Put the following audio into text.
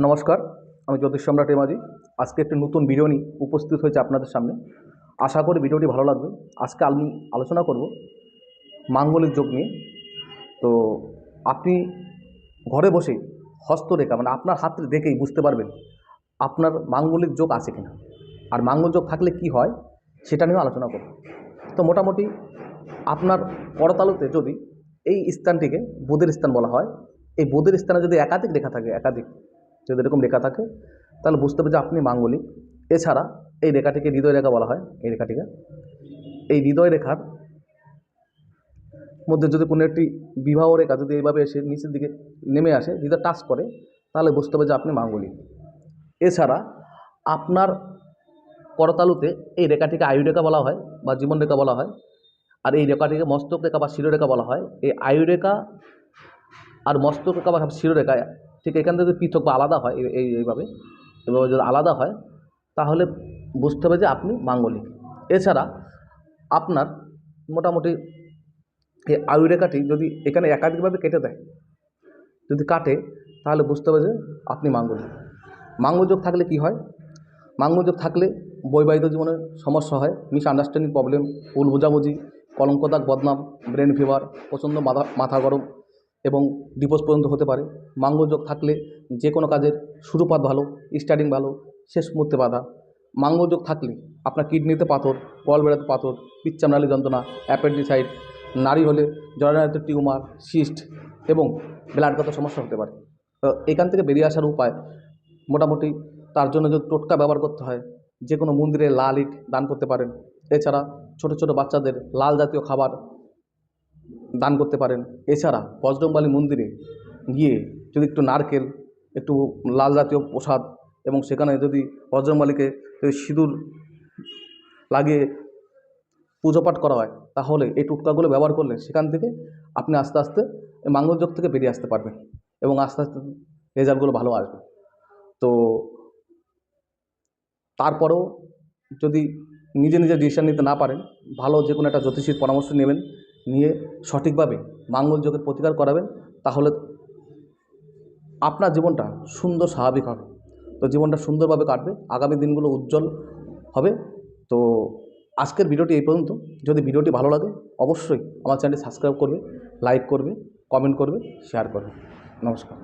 নমস্কার, আমি জ্যোতিষ সম্রাট এমাজি। আজকে একটি নতুন ভিডিও নিয়ে উপস্থিত হয়েছে আপনাদের সামনে। আশা করি ভিডিওটি ভালো লাগবে। আজকে আমি আলোচনা করব মাঙ্গলিক যোগ নিয়ে। তো আপনি ঘরে বসেই হস্তরেখা মানে আপনার হাতে দেখেই বুঝতে পারবেন আপনার মাঙ্গলিক যোগ আছে কিনা, আর মাঙ্গল যোগ থাকলে কি হয় সেটা নিয়েও আলোচনা করব। তো মোটামুটি আপনার করতালুতে যদি এই স্থানটিকে বুধের স্থান বলা হয়, এই বুধের স্থানে যদি একাধিক রেখা থাকে, যদি এরকম রেখা থাকে, তাহলে বুঝতে হবে যে আপনি মাঙ্গলিক। এছাড়া এই রেখাটিকে হৃদয় রেখা বলা হয়। এই হৃদয় রেখার মধ্যে যদি কোনো একটি বিবাহ রেখা যদি এইভাবে এসে নিচের দিকে নেমে আসে, হৃদয় টাচ করে, তাহলে বুঝতে হবে যে আপনি মাঙ্গলিক। এছাড়া আপনার করতালুতে এই রেখাটিকে আয়ু রেখা বলা হয় বা জীবন রেখা বলা হয়, আর এই রেখাটিকে মস্তক রেখা বা শিরোরেখা বলা হয়। এই আয়ু রেখা আর মস্তক রেখা বা শিরোরেখা ঠিক এখান থেকে পৃথক বা আলাদা হয়। এইভাবে যদি আলাদা হয়, তাহলে বুঝতে হবে যে আপনি মাঙ্গলিক। এছাড়া আপনার মোটামুটি এই আয়ু রেখাটি যদি এখানে একাধিকভাবে কেটে দেয়, যদি কাটে, তাহলে বুঝতে হবে যে আপনি মাঙ্গলিক। মাঙ্গলযোগ থাকলে কি হয়? মাঙ্গলযোগ থাকলে বৈবাহিক জীবনে সমস্যা হয়, মিসআন্ডারস্ট্যান্ডিং প্রবলেম, ভুল বোঝাবুঝি, কলঙ্ক দাগ, বদনাম, ব্রেন ফিভার, প্রচণ্ড মাথা গরম এবং ডিভোর্স পর্যন্ত হতে পারে। মাঙ্গলযোগ থাকলে যে কোনো কাজের শুরুপাত ভালো, স্টার্টিং ভালো, শেষ মুহূর্তে বাধা। মাঙ্গলযোগ থাকলে আপনার কিডনিতে পাথর, গলব্লাডারে পাথর, পিত্তনালী যন্ত্রণা, অ্যাপেন্ডিসাইট, নারী হলে জরায়ুতে টিউমার, সিস্ট এবং ব্লাডগত সমস্যা হতে পারে। তো এখান থেকে বেরিয়ে আসার উপায় মোটামুটি তার জন্য যদি টোটকা ব্যবহার করতে হয়, যে কোনো মন্দিরে লাল ইট দান করতে পারেন। এছাড়া ছোটো ছোটো বাচ্চাদের লাল জাতীয় খাবার দান করতে পারেন। এছাড়া বজরংবলী মন্দিরে গিয়ে যদি একটু নারকেল, একটু লাল জাতীয় প্রসাদ এবং সেখানে যদি বজরংবলীকে যদি সিঁদুর লাগিয়ে পুজো পাঠ করা হয়, তাহলে এই টোটকাগুলো ব্যবহার করলে সেখান থেকে আপনি আস্তে আস্তে এই মাঙ্গলযোগ থেকে বেরিয়ে আসতে পারবেন এবং আস্তে আস্তে রেজাল্টগুলো ভালো আসবে। তো তারপরেও যদি নিজে নিজে ডিসিশন নিতে না পারেন, ভালো যে কোনো একটা জ্যোতিষীর পরামর্শ নেবেন, নিয়ে সঠিকভাবে মাঙ্গলযোগের প্রতিকার করাবেন, তাহলে আপনার জীবনটা সুন্দর স্বাভাবিক হবে। তো জীবনটা সুন্দরভাবে কাটবে, আগামী দিনগুলো উজ্জ্বল হবে। তো আজকের ভিডিওটি এই পর্যন্ত। যদি ভিডিওটি ভালো লাগে, অবশ্যই আমার চ্যানেলটি সাবস্ক্রাইব করবে, লাইক করবে, কমেন্ট করবে, শেয়ার করবে। নমস্কার।